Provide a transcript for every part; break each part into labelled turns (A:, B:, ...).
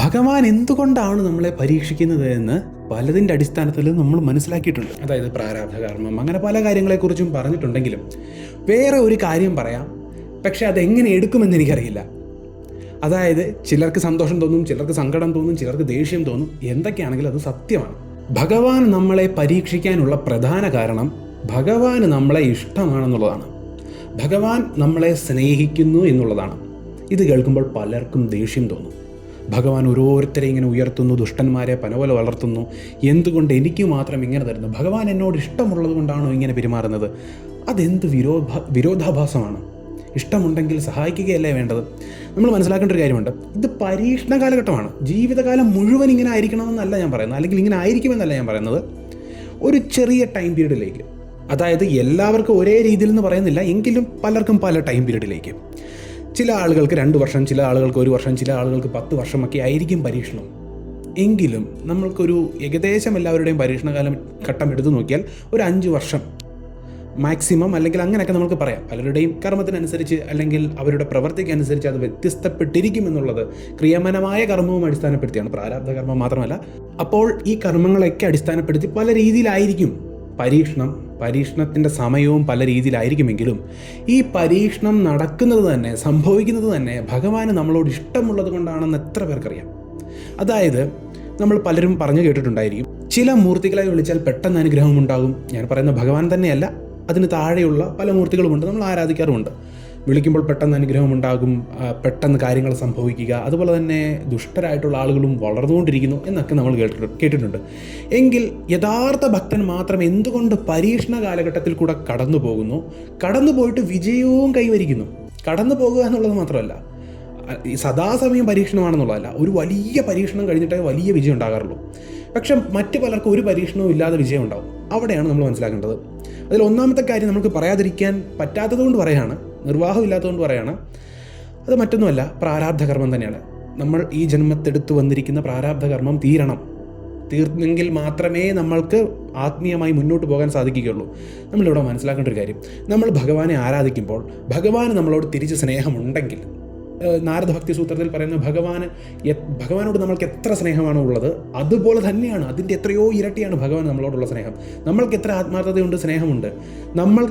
A: ഭഗവാൻ എന്തുകൊണ്ടാണ് നമ്മളെ പരീക്ഷിക്കുന്നത് എന്ന് പലതിൻ്റെ അടിസ്ഥാനത്തിൽ നമ്മൾ മനസ്സിലാക്കിയിട്ടുണ്ട്. അതായത് പ്രാരാബ്ധ കർമ്മം, അങ്ങനെ പല കാര്യങ്ങളെക്കുറിച്ചും പറഞ്ഞിട്ടുണ്ടെങ്കിലും വേറെ ഒരു കാര്യം പറയാം, പക്ഷെ അതെങ്ങനെ എടുക്കുമെന്ന് എനിക്കറിയില്ല. അതായത് ചിലർക്ക് സന്തോഷം തോന്നും, ചിലർക്ക് സങ്കടം തോന്നും, ചിലർക്ക് ദേഷ്യം തോന്നും. എന്തൊക്കെയാണെങ്കിലും അത് സത്യമാണ്. ഭഗവാൻ നമ്മളെ പരീക്ഷിക്കാനുള്ള പ്രധാന കാരണം ഭഗവാന് നമ്മളെ ഇഷ്ടമാണെന്നുള്ളതാണ്. ഭഗവാൻ നമ്മളെ സ്നേഹിക്കുന്നു എന്നുള്ളതാണ്. ഇത് കേൾക്കുമ്പോൾ പലർക്കും ദേഷ്യം തോന്നും. ഭഗവാൻ ഓരോരുത്തരെ ഇങ്ങനെ ഉയർത്തുന്നു, ദുഷ്ടന്മാരെ പനപോലെ വളർത്തുന്നു, എന്തുകൊണ്ട് എനിക്ക് മാത്രം ഇങ്ങനെ തരുന്നു? ഭഗവാൻ എന്നോട് ഇഷ്ടമുള്ളത് കൊണ്ടാണോ ഇങ്ങനെ പെരുമാറുന്നത്? അതെന്ത് വിരോധാഭാസമാണ്. ഇഷ്ടമുണ്ടെങ്കിൽ സഹായിക്കുകയല്ലേ വേണ്ടത്? നമ്മൾ മനസ്സിലാക്കേണ്ട ഒരു കാര്യമുണ്ട്, ഇത് പരീക്ഷണ കാലഘട്ടമാണ്. ജീവിതകാലം മുഴുവൻ ഇങ്ങനെ ആയിരിക്കണമെന്നല്ല ഞാൻ പറയുന്നത്, അല്ലെങ്കിൽ ഇങ്ങനെ ആയിരിക്കുമെന്നല്ല ഞാൻ പറയുന്നത്. ഒരു ചെറിയ ടൈം പീരീഡിലേക്ക്, അതായത് എല്ലാവർക്കും ഒരേ രീതിയിൽ എന്ന് പറയുന്നില്ല, എങ്കിലും പലർക്കും പല ടൈം പീരീഡിലേക്ക്. ചില ആളുകൾക്ക് 2 വർഷം, ചില ആളുകൾക്ക് 1 വർഷം, ചില ആളുകൾക്ക് 10 വർഷമൊക്കെ ആയിരിക്കും പരീക്ഷണം. എങ്കിലും നമ്മൾക്കൊരു ഏകദേശം എല്ലാവരുടെയും പരീക്ഷണകാലം ഘട്ടം എടുത്തു നോക്കിയാൽ ഒരു 5 വർഷം മാക്സിമം, അല്ലെങ്കിൽ അങ്ങനെയൊക്കെ നമുക്ക് പറയാം. പലരുടെയും കർമ്മത്തിനനുസരിച്ച് അല്ലെങ്കിൽ അവരുടെ പ്രവൃത്തിക്കനുസരിച്ച് അത് വ്യത്യസ്തപ്പെട്ടിരിക്കുമെന്നുള്ളത് ക്രിയമനമായ കർമ്മവും അടിസ്ഥാനപ്പെടുത്തിയാണ്, പ്രാരാബ്ധ കർമ്മം മാത്രമല്ല. അപ്പോൾ ഈ കർമ്മങ്ങളൊക്കെ അടിസ്ഥാനപ്പെടുത്തി പല രീതിയിലായിരിക്കും പരീക്ഷണത്തിൻ്റെ സമയവും പല രീതിയിലായിരിക്കുമെങ്കിലും ഈ പരീക്ഷണം നടക്കുന്നത് തന്നെ, സംഭവിക്കുന്നത് തന്നെ ഭഗവാന് നമ്മളോട് ഇഷ്ടമുള്ളത് കൊണ്ടാണെന്ന് എത്ര പേർക്കറിയാം? അതായത് നമ്മൾ പലരും പറഞ്ഞു കേട്ടിട്ടുണ്ടായിരിക്കും, ചില മൂർത്തികളെ വിളിച്ചാൽ പെട്ടെന്ന് അനുഗ്രഹം ഉണ്ടാകും. ഞാൻ പറയുന്ന ഭഗവാൻ തന്നെയല്ല, അതിന് താഴെയുള്ള പല മൂർത്തികളുമുണ്ട്, നമ്മൾ ആരാധിക്കാറുമുണ്ട്. വിളിക്കുമ്പോൾ പെട്ടെന്ന് അനുഗ്രഹം ഉണ്ടാകും, പെട്ടെന്ന് കാര്യങ്ങൾ സംഭവിക്കുക, അതുപോലെ തന്നെ ദുഷ്ടരായിട്ടുള്ള ആളുകളും വളർന്നുകൊണ്ടിരിക്കുന്നു എന്നൊക്കെ നമ്മൾ കേട്ടിട്ടുണ്ട്. എങ്കിൽ യഥാർത്ഥ ഭക്തൻ മാത്രം എന്തുകൊണ്ട് പരീക്ഷണ കാലഘട്ടത്തിൽ കൂടെ കടന്നു പോയിട്ട് വിജയവും കൈവരിക്കുന്നു? കടന്നു പോകുക എന്നുള്ളത് മാത്രമല്ല, സദാസമയം പരീക്ഷണമാണെന്നുള്ളതല്ല, ഒരു വലിയ പരീക്ഷണം കഴിഞ്ഞിട്ടേ വലിയ വിജയം ഉണ്ടാകാറുള്ളൂ. പക്ഷെ മറ്റു പലർക്കും ഒരു പരീക്ഷണവും ഇല്ലാതെ വിജയം ഉണ്ടാവും. അവിടെയാണ് നമ്മൾ മനസ്സിലാക്കേണ്ടത്. അതിൽ ഒന്നാമത്തെ കാര്യം നമുക്ക് പറയാതിരിക്കാൻ പറ്റാത്തത് കൊണ്ട് പറയാണ്, നിർവാഹം ഇല്ലാത്തതുകൊണ്ട് പറയാണ്. അത് മറ്റൊന്നുമല്ല, പ്രാരാബ്ധ കർമ്മം തന്നെയാണ്. നമ്മൾ ഈ ജന്മത്തെടുത്ത് വന്നിരിക്കുന്ന പ്രാരാബ്ധ കർമ്മം തീർന്നെങ്കിൽ മാത്രമേ നമ്മൾക്ക് ആത്മീയമായി മുന്നോട്ട് പോകാൻ സാധിക്കുകയുള്ളൂ. നമ്മളിവിടെ മനസ്സിലാക്കേണ്ട ഒരു കാര്യം, നമ്മൾ ഭഗവാനെ ആരാധിക്കുമ്പോൾ ഭഗവാന് നമ്മളോട് തിരിച്ച് സ്നേഹമുണ്ടെങ്കിൽ, നാരദ ഭക്തി സൂത്രത്തിൽ പറയുന്ന ഭഗവാനോട് നമ്മൾക്ക് എത്ര സ്നേഹമാണോ ഉള്ളത്, അതുപോലെ തന്നെയാണ്, അതിൻ്റെ എത്രയോ ഇരട്ടിയാണ് ഭഗവാൻ നമ്മളോടുള്ള സ്നേഹം. നമ്മൾക്ക് എത്ര ആത്മാർത്ഥതയുണ്ട്, സ്നേഹമുണ്ട്, നമ്മൾ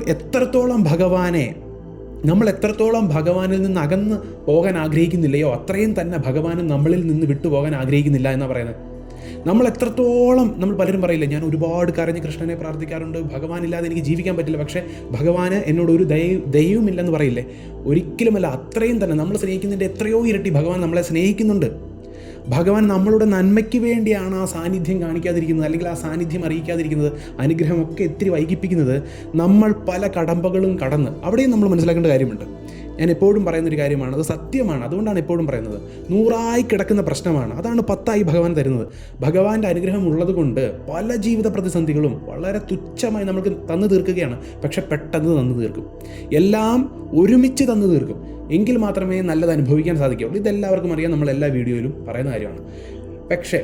A: എത്രത്തോളം ഭഗവാനിൽ നിന്ന് അകന്ന് പോകാൻ ആഗ്രഹിക്കുന്നില്ലയോ, അത്രയും തന്നെ ഭഗവാനും നമ്മളിൽ നിന്ന് വിട്ടുപോകാൻ ആഗ്രഹിക്കുന്നില്ല എന്നാണ് പറയുന്നത്. നമ്മൾ പലരും പറയില്ല, ഞാൻ ഒരുപാട് കരഞ്ഞ് കൃഷ്ണനെ പ്രാർത്ഥിക്കാറുണ്ട്, ഭഗവാനില്ലാതെ എനിക്ക് ജീവിക്കാൻ പറ്റില്ല, പക്ഷേ ഭഗവാന് എന്നോട് ഒരു ദയവുമില്ലെന്ന് പറയില്ലേ? ഒരിക്കലുമല്ല, അത്രയും തന്നെ നമ്മൾ സ്നേഹിക്കുന്നതിൻ്റെ എത്രയോ ഇരട്ടി ഭഗവാൻ നമ്മളെ സ്നേഹിക്കുന്നുണ്ട്. ഭഗവാൻ നമ്മളുടെ നന്മയ്ക്ക് വേണ്ടിയാണ് ആ സാന്നിധ്യം കാണിക്കാതിരിക്കുന്നത്, അല്ലെങ്കിൽ ആ സാന്നിധ്യം അറിയിക്കാതിരിക്കുന്നത്, അനുഗ്രഹമൊക്കെ ഇത്തിരി വൈകിപ്പിക്കുന്നത്. നമ്മൾ പല കടമ്പകളും കടന്ന് അവിടെയും നമ്മൾ മനസ്സിലാക്കേണ്ട കാര്യമുണ്ട്. ഞാൻ എപ്പോഴും പറയുന്നൊരു കാര്യമാണ്, അത് സത്യമാണ്, അതുകൊണ്ടാണ് എപ്പോഴും പറയുന്നത്. 100 കിടക്കുന്ന പ്രശ്നമാണ്, അതാണ് 10 ഭഗവാൻ തരുന്നത്. ഭഗവാന്റെ അനുഗ്രഹം ഉള്ളത് കൊണ്ട് പല ജീവിത പ്രതിസന്ധികളും വളരെ തുച്ഛമായി നമുക്ക് തന്നു തീർക്കുകയാണ്. പക്ഷെ പെട്ടെന്ന് തന്നു തീർക്കും, എല്ലാം ഒരുമിച്ച് തന്നു തീർക്കും. എങ്കിൽ മാത്രമേ നല്ലത് അനുഭവിക്കാൻ സാധിക്കുകയുള്ളൂ. ഇതെല്ലാവർക്കും അറിയാം, നമ്മൾ എല്ലാ വീഡിയോയിലും പറയുന്ന കാര്യമാണ്. പക്ഷേ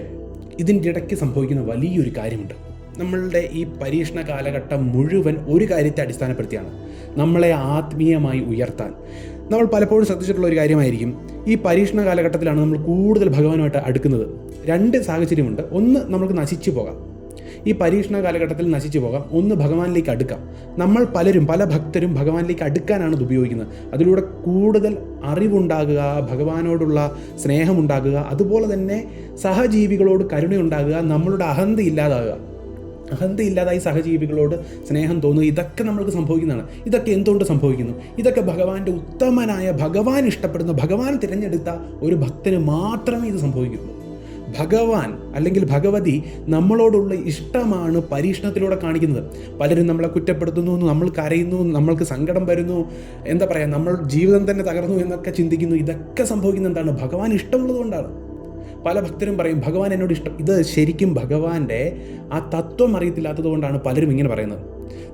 A: ഇതിൻ്റെ ഇടയ്ക്ക് സംഭവിക്കുന്ന വലിയൊരു കാര്യമുണ്ട്. നമ്മളുടെ ഈ പരീക്ഷണ കാലഘട്ടം മുഴുവൻ ഒരു കാര്യത്തെ അടിസ്ഥാനപ്പെടുത്തിയാണ്, നമ്മളെ ആത്മീയമായി ഉയർത്താൻ. നമ്മൾ പലപ്പോഴും ശ്രദ്ധിച്ചിട്ടുള്ള ഒരു കാര്യമായിരിക്കും, ഈ പരീക്ഷണ കാലഘട്ടത്തിലാണ് നമ്മൾ കൂടുതൽ ഭഗവാനുമായിട്ട് അടുക്കുന്നത്. 2 സാഹചര്യമുണ്ട്. ഒന്ന്, നമുക്ക് നശിച്ചു പോകാം, ഈ പരീക്ഷണ കാലഘട്ടത്തിൽ നശിച്ചു പോകാം. ഒന്ന്, ഭഗവാനിലേക്ക് അടുക്കാം. പല ഭക്തരും ഭഗവാനിലേക്ക് അടുക്കാനാണ് ഇത് ഉപയോഗിക്കുന്നത്. അതിലൂടെ കൂടുതൽ അറിവുണ്ടാകുക, ഭഗവാനോടുള്ള സ്നേഹമുണ്ടാകുക, അതുപോലെ തന്നെ സഹജീവികളോട് കരുണയുണ്ടാകുക, നമ്മളുടെ അഹന്തയില്ലാതായി സഹജീവികളോട് സ്നേഹം തോന്നുക. ഇതൊക്കെ നമ്മൾക്ക് സംഭവിക്കുന്നതാണ്. ഇതൊക്കെ എന്തുകൊണ്ട് സംഭവിക്കുന്നു? ഇതൊക്കെ ഭഗവാന്റെ ഉത്തമനായ, ഭഗവാൻ ഇഷ്ടപ്പെടുന്ന, ഭഗവാൻ തിരഞ്ഞെടുത്ത ഒരു ഭക്തന് മാത്രമേ ഇത് സംഭവിക്കുകയുള്ളൂ. ഭഗവാൻ അല്ലെങ്കിൽ ഭഗവതി നമ്മളോടുള്ള ഇഷ്ടമാണ് പരീക്ഷണത്തിലൂടെ കാണിക്കുന്നത്. പലരും നമ്മളെ കുറ്റപ്പെടുത്തുന്നു, നമ്മൾ കരയുന്നു, നമ്മൾക്ക് സങ്കടം വരുന്നു, നമ്മൾ ജീവിതം തന്നെ തകർന്നു എന്നൊക്കെ ചിന്തിക്കുന്നു. ഇതൊക്കെ സംഭവിക്കുന്നത് എന്താണ്? ഭഗവാൻ ഇഷ്ടമുള്ളത് കൊണ്ടാണ്. പല ഭക്തരും പറയും, ഭഗവാൻ എന്നോട് ഇഷ്ടം. ഇത് ശരിക്കും ഭഗവാന്റെ ആ തത്വം അറിയത്തില്ലാത്തത് കൊണ്ടാണ് പലരും ഇങ്ങനെ പറയുന്നത്.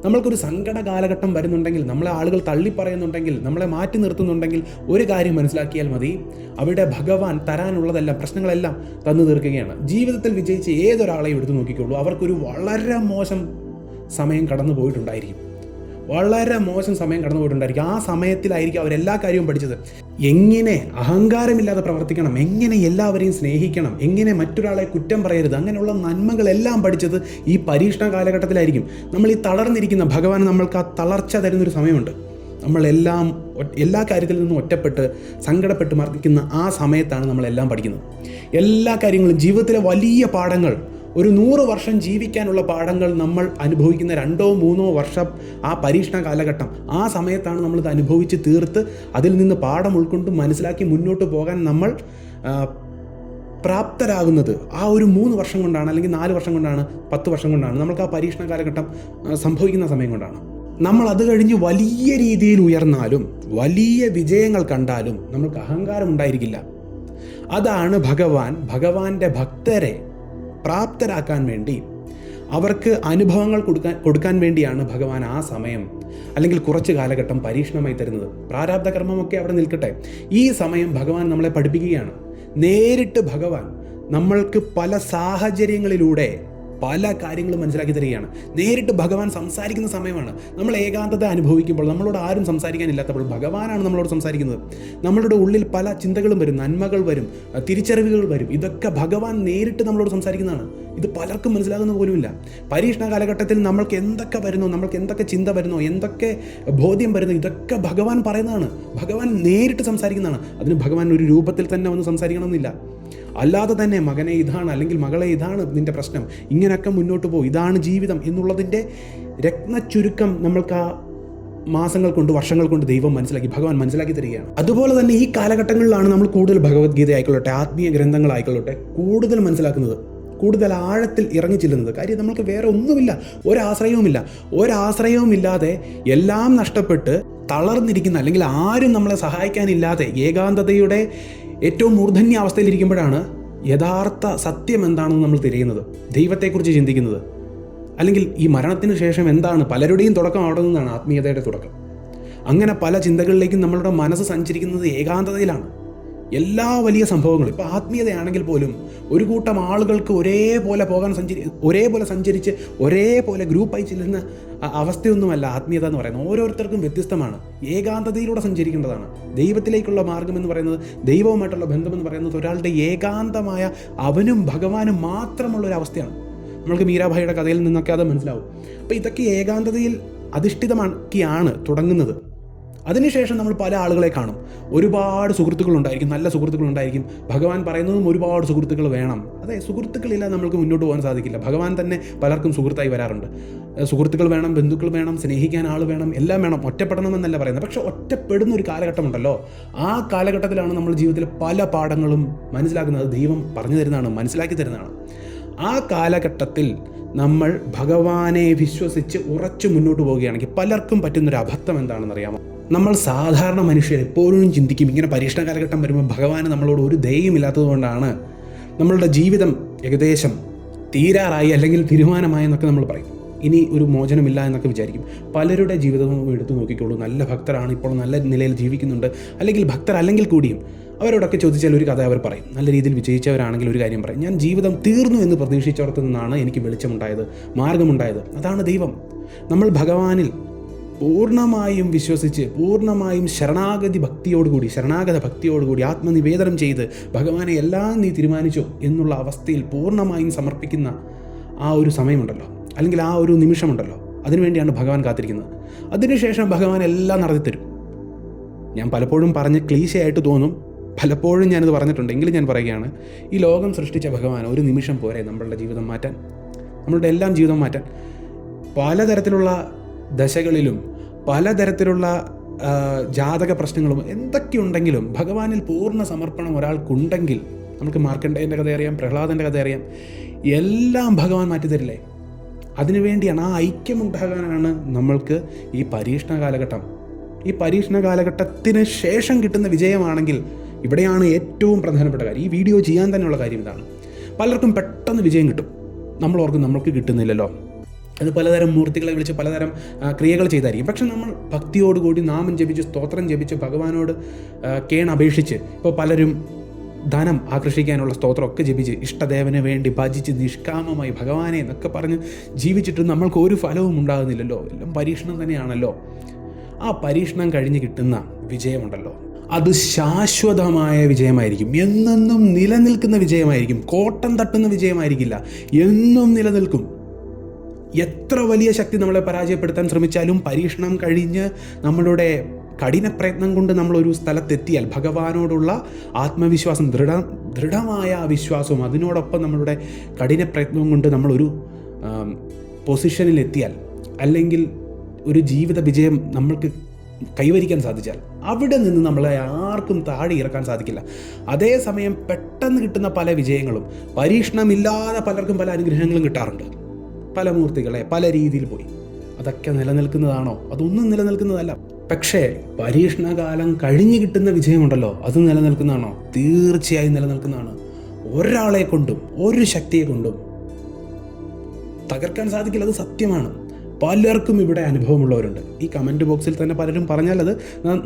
A: നമ്മൾക്കൊരു സങ്കട കാലഘട്ടം വരുന്നുണ്ടെങ്കിൽ, നമ്മളെ ആളുകൾ തള്ളിപ്പറയുന്നുണ്ടെങ്കിൽ, നമ്മളെ മാറ്റി നിർത്തുന്നുണ്ടെങ്കിൽ, ഒരു കാര്യം മനസ്സിലാക്കിയാൽ മതി, അവിടെ ഭഗവാൻ തരാനുള്ളതെല്ലാം, പ്രശ്നങ്ങളെല്ലാം തന്നു തീർക്കുകയാണ്. ജീവിതത്തിൽ വിജയിച്ച് ഏതൊരാളെയും എടുത്തു നോക്കിക്കോളൂ, അവർക്കൊരു വളരെ മോശം സമയം കടന്നു പോയിട്ടുണ്ടായിരിക്കും. വളരെ മോശം സമയം കടന്നു പോയിട്ടുണ്ടായിരിക്കും. ആ സമയത്തിലായിരിക്കും അവരെല്ലാ കാര്യവും പഠിച്ചത്. എങ്ങനെ അഹങ്കാരമില്ലാതെ പ്രവർത്തിക്കണം, എങ്ങനെ എല്ലാവരെയും സ്നേഹിക്കണം, എങ്ങനെ മറ്റൊരാളെ കുറ്റം പറയരുത്, അങ്ങനെയുള്ള നന്മകളെല്ലാം പഠിച്ചത് ഈ പരീക്ഷണ കാലഘട്ടത്തിലായിരിക്കും. നമ്മൾ ഈ തളർന്നിരിക്കുന്ന ഭഗവാൻ നമ്മൾക്ക് ആ തളർച്ച തരുന്നൊരു സമയമുണ്ട്. നമ്മളെല്ലാം എല്ലാ കാര്യത്തിൽ നിന്നും ഒറ്റപ്പെട്ട് സങ്കടപ്പെട്ട് മർദ്ദിക്കുന്ന ആ സമയത്താണ് നമ്മളെല്ലാം പഠിക്കുന്നത്. എല്ലാ കാര്യങ്ങളും ജീവിതത്തിലെ വലിയ പാഠങ്ങൾ, ഒരു 100 വർഷം ജീവിക്കാനുള്ള പാഠങ്ങൾ നമ്മൾ അനുഭവിക്കുന്ന 2-3 വർഷം ആ പരീക്ഷണ കാലഘട്ടം, ആ സമയത്താണ് നമ്മളിത് അനുഭവിച്ച് തീർത്ത് അതിൽ നിന്ന് പാഠം ഉൾക്കൊണ്ട് മനസ്സിലാക്കി മുന്നോട്ട് പോകാൻ നമ്മൾ പ്രാപ്തരാകുന്നത്. ആ ഒരു 3 വർഷം കൊണ്ടാണ്, അല്ലെങ്കിൽ 4 വർഷം കൊണ്ടാണ്, 10 വർഷം കൊണ്ടാണ്, നമുക്ക് ആ പരീക്ഷണ കാലഘട്ടം സംഭവിക്കുന്ന സമയം കൊണ്ടാണ്. നമ്മൾ അത് കഴിഞ്ഞ് വലിയ രീതിയിൽ ഉയർന്നാലും വലിയ വിജയങ്ങൾ കണ്ടാലും നമ്മൾക്ക് അഹങ്കാരം ഉണ്ടായിരിക്കില്ല. അതാണ് ഭഗവാന്റെ ഭക്തരെ പ്രാപ്തരാക്കാൻ വേണ്ടി, അവർക്ക് അനുഭവങ്ങൾ കൊടുക്കാൻ വേണ്ടിയാണ് ഭഗവാൻ ആ സമയം അല്ലെങ്കിൽ കുറച്ച് കാലഘട്ടം പരീക്ഷണമായി തരുന്നത്. പ്രാരാബ്ധ കർമ്മമൊക്കെ അവിടെ നിൽക്കട്ടെ, ഈ സമയം ഭഗവാൻ നമ്മളെ പഠിപ്പിക്കുകയാണ്. നേരിട്ട് ഭഗവാൻ നമ്മൾക്ക് പല സാഹചര്യങ്ങളിലൂടെ പല കാര്യങ്ങളും മനസ്സിലാക്കി തരികയാണ്. നേരിട്ട് ഭഗവാൻ സംസാരിക്കുന്ന സമയമാണ്. നമ്മൾ ഏകാന്തത അനുഭവിക്കുമ്പോൾ, നമ്മളോട് ആരും സംസാരിക്കാനില്ലാത്തപ്പോൾ ഭഗവാനാണ് നമ്മളോട് സംസാരിക്കുന്നത്. നമ്മളുടെ ഉള്ളിൽ പല ചിന്തകളും വരും, നന്മകൾ വരും, തിരിച്ചറിവുകൾ വരും. ഇതൊക്കെ ഭഗവാൻ നേരിട്ട് നമ്മളോട് സംസാരിക്കുന്നതാണ്. ഇത് പലർക്കും മനസ്സിലാകുന്ന പോലുമില്ല. പരീക്ഷണ കാലഘട്ടത്തിൽ നമ്മൾക്ക് എന്തൊക്കെ വരുന്നോ, നമ്മൾക്ക് എന്തൊക്കെ ചിന്ത വരുന്നോ, എന്തൊക്കെ ബോധ്യം വരുന്നോ, ഇതൊക്കെ ഭഗവാൻ പറയുന്നതാണ്. ഭഗവാൻ നേരിട്ട് സംസാരിക്കുന്നതാണ്. അതിന് ഭഗവാൻ ഒരു രൂപത്തിൽ തന്നെ വന്ന് സംസാരിക്കണമെന്നില്ല. അല്ലാതെ തന്നെ മകനെ ഇതാണ്, അല്ലെങ്കിൽ മകളെ ഇതാണ് നിൻ്റെ പ്രശ്നം, ഇങ്ങനെയൊക്കെ മുന്നോട്ട് പോകും, ഇതാണ് ജീവിതം എന്നുള്ളതിൻ്റെ രത്നച്ചുരുക്കം നമ്മൾക്ക് ആ മാസങ്ങൾ കൊണ്ട്, വർഷങ്ങൾ കൊണ്ട് ദൈവം ഭഗവാൻ മനസ്സിലാക്കി തരികയാണ്. അതുപോലെ തന്നെ ഈ കാലഘട്ടങ്ങളിലാണ് നമ്മൾ കൂടുതൽ ഭഗവത്ഗീത ആയിക്കൊള്ളട്ടെ, ആത്മീയ ഗ്രന്ഥങ്ങളായിക്കൊള്ളട്ടെ കൂടുതൽ മനസ്സിലാക്കുന്നത്, കൂടുതൽ ആഴത്തിൽ ഇറങ്ങി ചെല്ലുന്നത്. കാര്യം നമ്മൾക്ക് വേറെ ഒന്നുമില്ല, ഒരാശ്രയവുമില്ലാതെ എല്ലാം നഷ്ടപ്പെട്ട് തളർന്നിരിക്കുന്ന, അല്ലെങ്കിൽ ആരും നമ്മളെ സഹായിക്കാനില്ലാതെ ഏകാന്തതയുടെ ഏറ്റവും മൂർധന്യ അവസ്ഥയിലിരിക്കുമ്പോഴാണ് യഥാർത്ഥ സത്യം എന്താണെന്ന് നമ്മൾ തിരയുന്നത്, ദൈവത്തെക്കുറിച്ച് ചിന്തിക്കുന്നത്. അല്ലെങ്കിൽ ഈ മരണത്തിന് ശേഷം എന്താണ്, പലരുടെയും തുടക്കം അവിടെ നിന്നാണ്, ആത്മീയതയുടെ തുടക്കം. അങ്ങനെ പല ചിന്തകളിലേക്കും നമ്മളുടെ മനസ്സ് സഞ്ചരിക്കുന്നത് ഏകാന്തതയിലാണ്. എല്ലാ വലിയ സംഭവങ്ങളും, ഇപ്പോൾ ആത്മീയതയാണെങ്കിൽ പോലും ഒരു കൂട്ടം ആളുകൾക്ക് ഒരേപോലെ സഞ്ചരിച്ച് ഒരേപോലെ ഗ്രൂപ്പായി ചെല്ലുന്ന അവസ്ഥയൊന്നുമല്ല ആത്മീയത എന്ന് പറയുന്നത്. ഓരോരുത്തർക്കും വ്യത്യസ്തമാണ്. ഏകാന്തതയിലൂടെ സഞ്ചരിക്കേണ്ടതാണ്. ദൈവത്തിലേക്കുള്ള മാർഗം എന്ന് പറയുന്നത്, ദൈവവുമായിട്ടുള്ള ബന്ധമെന്ന് പറയുന്നത് ഒരാളുടെ ഏകാന്തമായ അവനും ഭഗവാനും മാത്രമുള്ളൊരവസ്ഥയാണ്. നമ്മൾക്ക് മീരാഭായിയുടെ കഥയിൽ നിന്നൊക്കെ അത് മനസ്സിലാവും. അപ്പോൾ ഇതൊക്കെ ഏകാന്തതയിൽ അധിഷ്ഠിതമാക്കിയാണ് തുടങ്ങുന്നത്. അതിനുശേഷം നമ്മൾ പല ആളുകളെ കാണും. ഒരുപാട് സുഹൃത്തുക്കളുണ്ടായിരിക്കും, നല്ല സുഹൃത്തുക്കളുണ്ടായിരിക്കും. ഭഗവാൻ പറയുന്നതും ഒരുപാട് സുഹൃത്തുക്കൾ വേണം. അതെ, സുഹൃത്തുക്കളില്ലാതെ നമ്മൾക്ക് മുന്നോട്ട് പോകാൻ സാധിക്കില്ല. ഭഗവാൻ തന്നെ പലർക്കും സുഹൃത്തായി വരാറുണ്ട്. സുഹൃത്തുക്കൾ വേണം, ബന്ധുക്കൾ വേണം, സ്നേഹിക്കാൻ ആൾ വേണം, എല്ലാം വേണം. ഒറ്റപ്പെടണമെന്നല്ല പറയുന്നത്. പക്ഷെ ഒറ്റപ്പെടുന്ന ഒരു കാലഘട്ടമുണ്ടല്ലോ, ആ കാലഘട്ടത്തിലാണ് നമ്മൾ ജീവിതത്തിൽ പല പാഠങ്ങളും മനസ്സിലാക്കുന്നത്. ദൈവം പറഞ്ഞു തരുന്നതാണ്, മനസ്സിലാക്കി തരുന്നതാണ്. ആ കാലഘട്ടത്തിൽ നമ്മൾ ഭഗവാനെ വിശ്വസിച്ച് ഉറച്ചു മുന്നോട്ട് പോവുകയാണെങ്കിൽ പലർക്കും പറ്റുന്നൊരു അബദ്ധം എന്താണെന്നറിയാമോ? നമ്മൾ സാധാരണ മനുഷ്യർ എപ്പോഴും ചിന്തിക്കും, ഇങ്ങനെ പരീക്ഷണ കാലഘട്ടം വരുമ്പോൾ ഭഗവാന് നമ്മളോട് ഒരു ദയയുമില്ലാത്തതുകൊണ്ടാണ് നമ്മളുടെ ജീവിതം ഏകദേശം തീരാറായി, അല്ലെങ്കിൽ തീരുമാനമായി എന്നൊക്കെ നമ്മൾ പറയും. ഇനി ഒരു മോചനമില്ല എന്നൊക്കെ വിചാരിക്കും. പലരുടെ ജീവിതവും എടുത്തു നോക്കിക്കോളൂ. നല്ല ഭക്തരാണ്, ഇപ്പോൾ നല്ല നിലയിൽ ജീവിക്കുന്നുണ്ട്, അല്ലെങ്കിൽ ഭക്തരല്ലെങ്കിൽ കൂടിയും അവരോടൊക്കെ ചോദിച്ചാൽ ഒരു കഥ അവർ പറയും. നല്ല രീതിയിൽ വിജയിച്ചവരാണെങ്കിൽ ഒരു കാര്യം പറയും, ഞാൻ ജീവിതം തീർന്നു എന്ന് പ്രതീക്ഷിച്ചിടത്തു നിന്നാണ് എനിക്ക് വെളിച്ചമുണ്ടായത്, മാർഗമുണ്ടായത്. അതാണ് ദൈവം. നമ്മൾ ഭഗവാനിൽ പൂർണ്ണമായും വിശ്വസിച്ച്, പൂർണ്ണമായും ശരണാഗത ഭക്തിയോടുകൂടി ആത്മനിവേദനം ചെയ്ത് ഭഗവാനെ എല്ലാം നീ തീരുമാനിച്ചോ എന്നുള്ള അവസ്ഥയിൽ പൂർണ്ണമായും സമർപ്പിക്കുന്ന ആ ഒരു സമയമുണ്ടല്ലോ, അല്ലെങ്കിൽ ആ ഒരു നിമിഷമുണ്ടല്ലോ, അതിനുവേണ്ടിയാണ് ഭഗവാൻ കാത്തിരിക്കുന്നത്. അതിനുശേഷം ഭഗവാൻ എല്ലാം നടത്തിത്തരും. ഞാൻ പലപ്പോഴും പറഞ്ഞ് ക്ലീശയായിട്ട് തോന്നും, പലപ്പോഴും ഞാനിത് പറഞ്ഞിട്ടുണ്ട്, എങ്കിലും ഞാൻ പറയുകയാണ്, ഈ ലോകം സൃഷ്ടിച്ച ഭഗവാൻ ഒരു നിമിഷം പോരെ നമ്മളുടെ ജീവിതം മാറ്റാൻ, നമ്മളുടെ എല്ലാം ജീവിതം മാറ്റാൻ. പലതരത്തിലുള്ള ദശകളിലും പലതരത്തിലുള്ള ജാതക പ്രശ്നങ്ങളും എന്തൊക്കെയുണ്ടെങ്കിലും ഭഗവാനിൽ പൂർണ്ണ സമർപ്പണം ഒരാൾക്കുണ്ടെങ്കിൽ, നമുക്ക് മാർക്കണ്ഡേയൻ്റെ കഥ അറിയാം, പ്രഹ്ലാദൻ്റെ കഥ അറിയാം, എല്ലാം ഭഗവാൻ മാറ്റിത്തരില്ലേ? അതിനുവേണ്ടിയാണ്, ആ ഐക്യമുണ്ടാകാനാണ് നമ്മൾക്ക് ഈ പരീക്ഷണ കാലഘട്ടം. ഈ പരീക്ഷണ കാലഘട്ടത്തിന് ശേഷം കിട്ടുന്ന വിജയമാണെങ്കിൽ ഇവിടെയാണ് ഏറ്റവും പ്രധാനപ്പെട്ട കാര്യം. ഈ വീഡിയോ ചെയ്യാൻ തന്നെയുള്ള കാര്യം ഇതാണ്. പലർക്കും പെട്ടെന്ന് വിജയം കിട്ടും, നമ്മൾ ഓർക്കും നമ്മൾക്ക് കിട്ടുന്നില്ലല്ലോ. അത് പലതരം മൂർത്തികളെ വിളിച്ച് പലതരം ക്രിയകൾ ചെയ്തായിരിക്കും. പക്ഷെ നമ്മൾ ഭക്തിയോടുകൂടി നാമം ജപിച്ച്, സ്തോത്രം ജപിച്ച്, ഭഗവാനോട് കേണപേക്ഷിച്ച്, ഇപ്പോൾ പലരും ധനം ആകർഷിക്കാനുള്ള സ്തോത്രമൊക്കെ ജപിച്ച് ഇഷ്ടദേവന് വേണ്ടി ഭജിച്ച് നിഷ്കാമമായി ഭഗവാനെ എന്നൊക്കെ പറഞ്ഞ് ജീവിച്ചിട്ട് നമ്മൾക്ക് ഒരു ഫലവും ഉണ്ടാകുന്നില്ലല്ലോ, എല്ലാം പരീക്ഷണം തന്നെയാണല്ലോ. ആ പരീക്ഷണം കഴിഞ്ഞ് കിട്ടുന്ന വിജയമുണ്ടല്ലോ, അത് ശാശ്വതമായ വിജയമായിരിക്കും, എന്നെന്നും നിലനിൽക്കുന്ന വിജയമായിരിക്കും. കോട്ടം തട്ടുന്ന വിജയമായിരിക്കില്ല, എന്നും നിലനിൽക്കും. എത്ര വലിയ ശക്തി നമ്മളെ പരാജയപ്പെടുത്താൻ ശ്രമിച്ചാലും പരീക്ഷണം കഴിഞ്ഞ് നമ്മളുടെ കഠിന പ്രയത്നം കൊണ്ട് നമ്മളൊരു സ്ഥലത്തെത്തിയാൽ, ഭഗവാനോടുള്ള ആത്മവിശ്വാസം, ദൃഢമായ വിശ്വാസവും അതിനോടൊപ്പം നമ്മളുടെ കഠിന പ്രയത്നവും കൊണ്ട് നമ്മളൊരു പൊസിഷനിലെത്തിയാൽ, അല്ലെങ്കിൽ ഒരു ജീവിത വിജയം നമ്മൾക്ക് കൈവരിക്കാൻ സാധിച്ചാൽ, അവിടെ നിന്ന് നമ്മളെ ആർക്കും താഴെ ഇറക്കാൻ സാധിക്കില്ല. അതേസമയം പെട്ടെന്ന് കിട്ടുന്ന പല വിജയങ്ങളും പരീക്ഷണമില്ലാതെ പലർക്കും പല അനുഗ്രഹങ്ങളും കിട്ടാറുണ്ട്. പല മൂർത്തികളെ പല രീതിയിൽ പോയി, അതൊക്കെ നിലനിൽക്കുന്നതാണോ? അതൊന്നും നിലനിൽക്കുന്നതല്ല. പക്ഷേ പരീക്ഷണകാലം കഴിഞ്ഞ് കിട്ടുന്ന വിജയമുണ്ടല്ലോ, അത് നിലനിൽക്കുന്നതാണോ? തീർച്ചയായും നിലനിൽക്കുന്നതാണ്. ഒരാളെ കൊണ്ടും ഒരു ശക്തിയെ കൊണ്ടും തകർക്കാൻ സാധിക്കില്ല, അത് സത്യമാണ്. പലർക്കും ഇവിടെ അനുഭവമുള്ളവരുണ്ട്. ഈ കമൻറ്റ് ബോക്സിൽ തന്നെ പലരും പറഞ്ഞാൽ അത്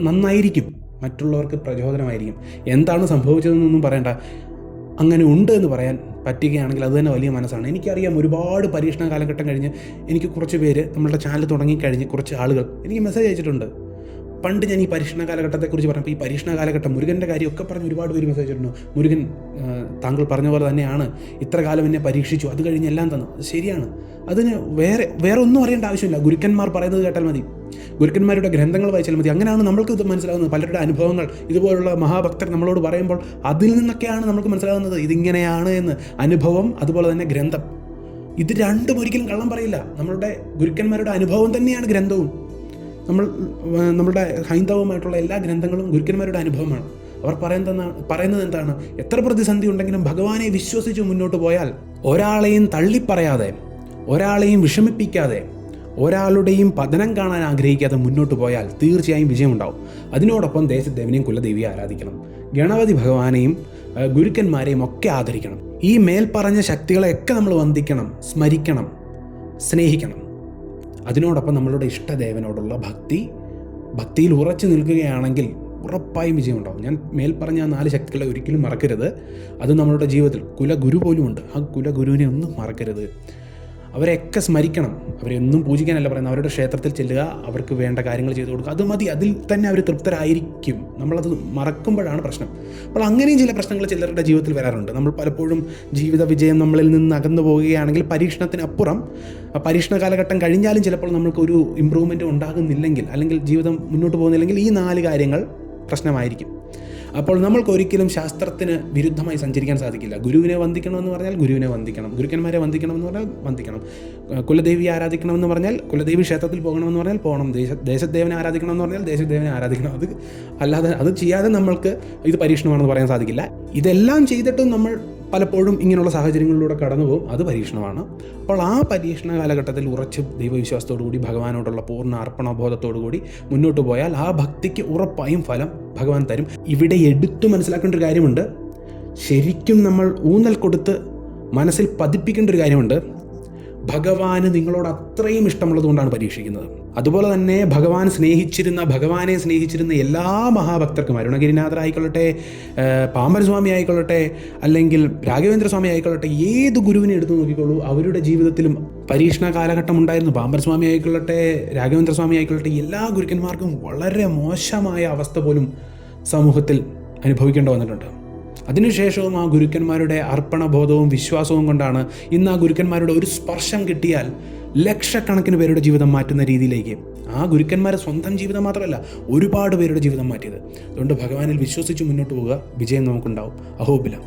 A: നന്നായിരിക്കും, മറ്റുള്ളവർക്ക് പ്രചോദനമായിരിക്കും. എന്താണ് സംഭവിച്ചതെന്നൊന്നും പറയണ്ട, അങ്ങനെ ഉണ്ട് എന്ന് പറയാൻ പറ്റുകയാണെങ്കിൽ അത് തന്നെ വലിയ മനസ്സാണ്. എനിക്കറിയാം, ഒരുപാട് പരീക്ഷണ കാലഘട്ടം കഴിഞ്ഞ് എനിക്ക് കുറച്ച് പേര് നമ്മളുടെ ചാനൽ തുടങ്ങിക്കഴിഞ്ഞ് കുറച്ച് ആളുകൾ എനിക്ക് മെസ്സേജ് അയച്ചിട്ടുണ്ട്. പണ്ട് ഞാൻ ഈ പരീക്ഷണ കാലഘട്ടത്തെക്കുറിച്ച് പറഞ്ഞപ്പോൾ ഈ പരീക്ഷണ കാലഘട്ടം മുരുകൻ്റെ കാര്യമൊക്കെ പറഞ്ഞ് ഒരുപാട് പേര് മെസ്സേജ് അയച്ചിട്ടുണ്ട്. മുരുകൻ താങ്കൾ പറഞ്ഞ പോലെ തന്നെയാണ്, ഇത്ര കാലം എന്നെ പരീക്ഷിച്ചു, അത് കഴിഞ്ഞ് എല്ലാം തന്നു. ശരിയാണ്, അതിന് വേറെ ഒന്നും അറിയേണ്ട ആവശ്യമില്ല. ഗുരുക്കന്മാർ പറയുന്നത് കേട്ടാൽ മതി, ഗുരുക്കന്മാരുടെ ഗ്രന്ഥങ്ങൾ വായിച്ചാൽ മതി. അങ്ങനെയാണ് നമ്മൾക്ക് ഇത് മനസ്സിലാകുന്നത്. പലരുടെ അനുഭവങ്ങൾ ഇതുപോലുള്ള മഹാഭക്തർ നമ്മളോട് പറയുമ്പോൾ അതിൽ നിന്നൊക്കെയാണ് നമുക്ക് മനസ്സിലാകുന്നത് ഇതിങ്ങനെയാണ് എന്ന്. അനുഭവം, അതുപോലെ തന്നെ ഗ്രന്ഥം, ഇത് രണ്ടും ഒരിക്കലും കള്ളം പറയില്ല. നമ്മളുടെ ഗുരുക്കന്മാരുടെ അനുഭവം തന്നെയാണ് ഗ്രന്ഥവും. നമ്മളുടെ ഹൈന്ദവമായിട്ടുള്ള എല്ലാ ഗ്രന്ഥങ്ങളും ഗുരുക്കന്മാരുടെ അനുഭവമാണ്. അവർ പറയുന്നത് എന്താണ്? എത്ര പ്രതിസന്ധി ഉണ്ടെങ്കിലും ഭഗവാനെ വിശ്വസിച്ച് മുന്നോട്ട് പോയാൽ, ഒരാളെയും തള്ളിപ്പറയാതെ, ഒരാളെയും വിഷമിപ്പിക്കാതെ, ഒരാളുടെയും പതനം കാണാൻ ആഗ്രഹിക്കാതെ മുന്നോട്ട് പോയാൽ തീർച്ചയായും വിജയമുണ്ടാവും. അതിനോടൊപ്പം ദേശദേവനെയും കുലദേവിയെ ആരാധിക്കണം, ഗണപതി ഭഗവാനെയും ഗുരുക്കന്മാരെയും ഒക്കെ ആദരിക്കണം. ഈ മേൽപ്പറഞ്ഞ ശക്തികളെയൊക്കെ നമ്മൾ വന്ദിക്കണം, സ്മരിക്കണം, സ്നേഹിക്കണം. അതിനോടൊപ്പം നമ്മളുടെ ഇഷ്ടദേവനോടുള്ള ഭക്തിയിൽ ഉറച്ചു നിൽക്കുകയാണെങ്കിൽ ഉറപ്പായും വിജയമുണ്ടാവും. ഞാൻ മേൽപ്പറഞ്ഞ 4 ശക്തികളെ ഒരിക്കലും മറക്കരുത്. അത് നമ്മളുടെ ജീവിതത്തിൽ കുലഗുരു പോലുമുണ്ട്. ആ കുലഗുരുവിനെ ഒന്നും മറക്കരുത്. അവരെയൊക്കെ സ്മരിക്കണം. അവരെ ഒന്നും പൂജിക്കാനല്ല പറയുന്നത്, അവരുടെ ക്ഷേത്രത്തിൽ ചെല്ലുക, അവർക്ക് വേണ്ട കാര്യങ്ങൾ ചെയ്തു കൊടുക്കുക, അത് മതി. അതിൽ തന്നെ അവർ തൃപ്തരായിരിക്കും. നമ്മളത് മറക്കുമ്പോഴാണ് പ്രശ്നം. അപ്പോൾ അങ്ങനെയും ചില പ്രശ്നങ്ങൾ ചിലരുടെ ജീവിതത്തിൽ വരാറുണ്ട്. നമ്മൾ പലപ്പോഴും ജീവിത വിജയം നമ്മളിൽ നിന്ന് അകന്നു പോവുകയാണെങ്കിൽ, പരീക്ഷണത്തിനപ്പുറം പരീക്ഷണ കാലഘട്ടം കഴിഞ്ഞാലും ചിലപ്പോൾ നമുക്കൊരു ഇമ്പ്രൂവ്മെൻറ്റ് ഉണ്ടാകുന്നില്ലെങ്കിൽ, അല്ലെങ്കിൽ ജീവിതം മുന്നോട്ട് പോകുന്നില്ലെങ്കിൽ, ഈ 4 കാര്യങ്ങൾ പ്രശ്നമായിരിക്കും. അപ്പോൾ നമ്മൾക്ക് ഒരിക്കലും ശാസ്ത്രത്തിന് വിരുദ്ധമായി സഞ്ചരിക്കാൻ സാധിക്കില്ല. ഗുരുവിനെ വന്ദിക്കണമെന്ന് പറഞ്ഞാൽ ഗുരുവിനെ വന്ദിക്കണം, ഗുരുക്കന്മാരെ വന്ദിക്കണമെന്ന് പറഞ്ഞാൽ വന്ദിക്കണം, കുലദേവിയെ ആരാധിക്കണമെന്ന് പറഞ്ഞാൽ കുലദേവി ക്ഷേത്രത്തിൽ പോകണമെന്ന് പറഞ്ഞാൽ പോകണം, ദേശദേവനെ ആരാധിക്കണമെന്ന് പറഞ്ഞാൽ ദേശദേവനെ ആരാധിക്കണം. അത് ചെയ്യാതെ നമ്മൾക്ക് ഇത് പരീക്ഷണമാണെന്ന് പറയാൻ സാധിക്കില്ല. ഇതെല്ലാം ചെയ്തിട്ടും നമ്മൾ പലപ്പോഴും ഇങ്ങനെയുള്ള സാഹചര്യങ്ങളിലൂടെ കടന്നു പോകും. അത് പരീക്ഷണമാണ്. അപ്പോൾ ആ പരീക്ഷണ കാലഘട്ടത്തിൽ ഉറച്ച് ദൈവവിശ്വാസത്തോടുകൂടി, ഭഗവാനോടുള്ള പൂർണ്ണ അർപ്പണബോധത്തോടുകൂടി മുന്നോട്ട് പോയാൽ ആ ഭക്തിക്ക് ഉറപ്പായും ഫലം ഭഗവാൻ തരും. ഇവിടെ എടുത്തു മനസ്സിലാക്കേണ്ട ഒരു കാര്യമുണ്ട്, ശരിക്കും നമ്മൾ ഊന്നൽ കൊടുത്ത് മനസ്സിൽ പതിപ്പിക്കേണ്ട ഒരു കാര്യമുണ്ട്. ഭഗവാന് നിങ്ങളോട് അത്രയും ഇഷ്ടമുള്ളത് കൊണ്ടാണ് പരീക്ഷിക്കുന്നത്. അതുപോലെ തന്നെ ഭഗവാനെ സ്നേഹിച്ചിരുന്ന എല്ലാ ഭക്തർക്കും, അരുണഗിരിനാഥരായിക്കൊള്ളട്ടെ, പാമ്പൻ സ്വാമി ആയിക്കൊള്ളട്ടെ, അല്ലെങ്കിൽ രാഘവേന്ദ്ര സ്വാമി ആയിക്കൊള്ളട്ടെ, ഏത് ഗുരുവിനെ എടുത്തു നോക്കിക്കോളൂ, അവരുടെ ജീവിതത്തിലും പരീക്ഷണ കാലഘട്ടം ഉണ്ടായിരുന്നു. പാമ്പൻ സ്വാമി ആയിക്കൊള്ളട്ടെ, രാഘവേന്ദ്ര സ്വാമി ആയിക്കൊള്ളട്ടെ, എല്ലാ ഗുരുക്കന്മാർക്കും വളരെ മോശമായ അവസ്ഥ പോലും സമൂഹത്തിൽ അനുഭവിക്കേണ്ടി വന്നിട്ടുണ്ട്. അതിനുശേഷവും ആ ഗുരുക്കന്മാരുടെ അർപ്പണബോധവും വിശ്വാസവും കൊണ്ടാണ് ഇന്ന് ആ ഗുരുക്കന്മാരുടെ ഒരു സ്പർശം കിട്ടിയാൽ ലക്ഷക്കണക്കിന് പേരുടെ ജീവിതം മാറ്റുന്ന രീതിയിലേക്ക്, ആ ഗുരുക്കന്മാരെ സ്വന്തം ജീവിതം മാത്രമല്ല ഒരുപാട് പേരുടെ ജീവിതം മാറ്റിയത്. അതുകൊണ്ട് ഭഗവാനിൽ വിശ്വസിച്ച് മുന്നോട്ട് പോവുക, വിജയം നമുക്കുണ്ടാവും. അഹോബിലം.